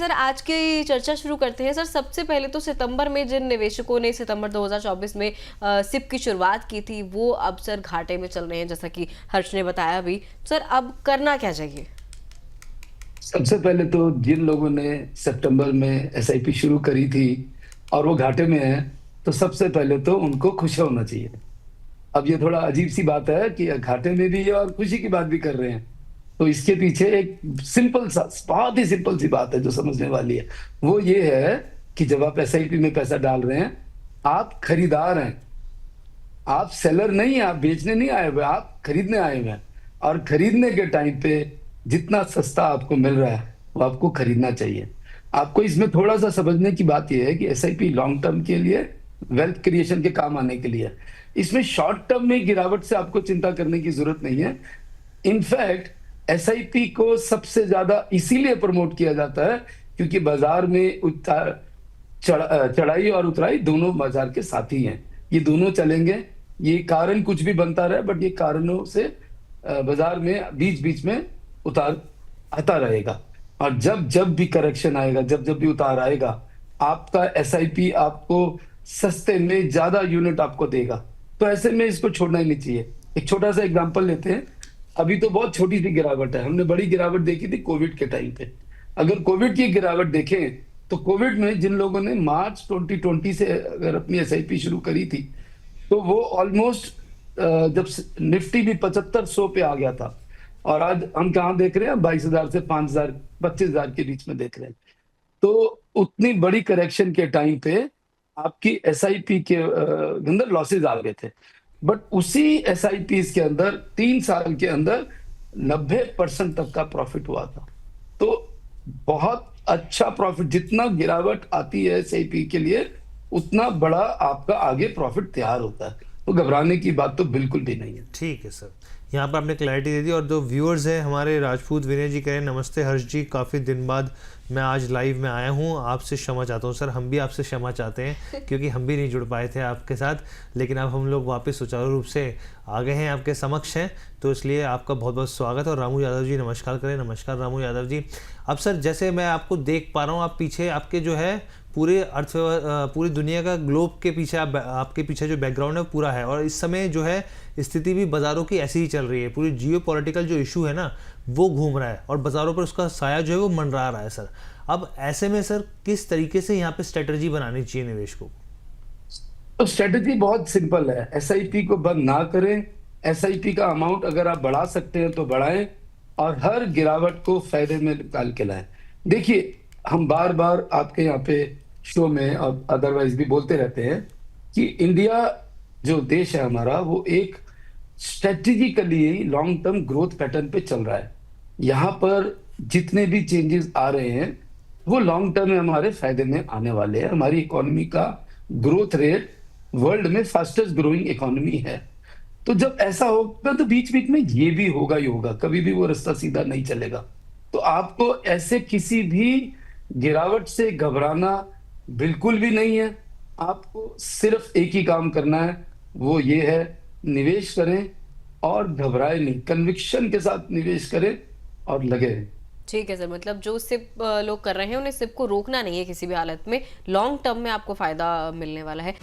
Sir आज की चर्चा शुरू करते हैं। सर सबसे पहले तो सितंबर में जिन निवेशकों ने सितंबर 2024 में सिप की शुरुआत की थी वो अब सर घाटे में चल रहे हैं, जैसा कि हर्ष ने बताया भी। सर अब करना क्या चाहिए? सबसे पहले तो जिन लोगों ने सितंबर में एसआईपी शुरू करी थी और वो घाटे में है, तो सबसे पहले तो उनको खुश होना चाहिए। अब ये थोड़ा अजीब सी बात है कि घाटे में भी है और खुशी की बात भी कर रहे हैं। तो इसके पीछे एक सिंपल सा, बहुत ही सिंपल सी बात है जो समझने वाली है। वो ये है कि जब आप एसआईपी में पैसा डाल रहे हैं, आप खरीदार हैं, आप सेलर नहीं हैं, आप बेचने नहीं आए हुए, आप खरीदने आए हुए हैं। और खरीदने के टाइम पे जितना सस्ता आपको मिल रहा है वो आपको खरीदना चाहिए। आपको इसमें थोड़ा सा समझने की बात यह है कि एसआईपी लॉन्ग टर्म के लिए, वेल्थ क्रिएशन के काम आने के लिए। इसमें शॉर्ट टर्म में गिरावट से आपको चिंता करने की जरूरत नहीं है। इनफैक्ट एसआईपी को सबसे ज्यादा इसीलिए प्रमोट किया जाता है क्योंकि बाजार में चढ़ाई और उतराई दोनों बाजार के साथी हैं। ये दोनों चलेंगे, ये कारण कुछ भी बनता रहे, बट ये कारणों से बाजार में बीच बीच में उतार आता रहेगा। और जब जब भी करेक्शन आएगा, जब जब भी उतार आएगा, आपका एसआईपी आपको सस्ते में ज्यादा यूनिट आपको देगा। तो ऐसे में इसको छोड़ना ही नहीं चाहिए। एक छोटा सा एग्जांपल लेते हैं। अभी तो बहुत छोटी सी गिरावट है, हमने बड़ी गिरावट देखी थी कोविड के टाइम पे। अगर कोविड की गिरावट देखें तो कोविड में जिन लोगों ने मार्च 2020 से अगर अपनी एसआईपी शुरू करी थी, तो वो ऑलमोस्ट जब निफ्टी भी 7500 पे आ गया था, और आज हम कहाँ देख रहे हैं? 22,000 से 5,000 25,000 के बीच में देख रहे हैं। तो उतनी बड़ी करेक्शन के टाइम पे आपकी एसआईपी के अंदर लॉसेज आ गए थे, बट उसी एसआईपी के अंदर 3 साल के अंदर 90% तक का प्रॉफिट हुआ था। तो बहुत अच्छा प्रॉफिट, जितना गिरावट आती है एसआईपी के लिए उतना बड़ा आपका आगे प्रॉफिट तैयार होता है। तो घबराने की बात तो बिल्कुल भी नहीं है। ठीक है सर, यहाँ पर आपने क्लैरिटी दे दी। और जो व्यूअर्स हैं हमारे, राजपूत विनय जी कह रहे हैं नमस्ते हर्ष जी, काफ़ी दिन बाद मैं आज लाइव में आया हूँ, आपसे क्षमा चाहता हूँ। सर हम भी आपसे क्षमा चाहते हैं क्योंकि हम भी नहीं जुड़ पाए थे आपके साथ, लेकिन अब हम लोग वापस सुचारू रूप से आ गए हैं, आपके समक्ष हैं, तो इसलिए आपका बहुत बहुत स्वागत है। और रामू यादव जी नमस्कार करें। नमस्कार रामू यादव जी। अब सर जैसे मैं आपको देख पा रहा हूँ, आप पीछे आपके जो है पूरे पूरी दुनिया का ग्लोब के पीछे आपके पीछे जो बैकग्राउंड है वो पूरा है। और इस समय जो है स्थिति भी बाज़ारों की ऐसी ही चल रही है। पूरी जियोपॉलिटिकल जो इशू है ना वो घूम रहा है और बाज़ारों पर उसका साया जो है वो मंडरा रहा है सर। अब ऐसे में सर किस तरीके से यहाँ पे स्ट्रेटजी बनानी चाहिए निवेशकों को? तो स्ट्रेटजी बहुत सिंपल है, एसआईपी को बंद ना करें। एसआईपी का अमाउंट अगर आप बढ़ा सकते हैं तो बढ़ाएं और हर गिरावट को फायदे में निकाल के लाएं। देखिए, हम बार बार आपके यहाँ पे शो में और अदरवाइज भी बोलते रहते हैं कि इंडिया जो देश है हमारा, वो एक strategically long term growth pattern पे चल रहा है। यहाँ पर जितने भी चेंजेस आ रहे हैं वो लॉन्ग टर्म में हमारे फायदे में आने वाले हैं। हमारी इकोनॉमी का ग्रोथ रेट वर्ल्ड में फास्टेस्ट ग्रोइंग इकोनॉमी है। तो जब ऐसा होगा तो बीच बीच में ये भी होगा ही होगा, कभी भी वो रास्ता सीधा नहीं चलेगा। तो आपको ऐसे किसी भी गिरावट से घबराना बिल्कुल भी नहीं है। आपको सिर्फ एक ही काम करना है, वो ये है, निवेश करें और घबराए नहीं, कन्विक्शन के साथ निवेश करें और लगे रहें। ठीक है सर, मतलब जो सिप लोग कर रहे हैं उन्हें सिप को रोकना नहीं है किसी भी हालत में, लॉन्ग टर्म में आपको फायदा मिलने वाला है।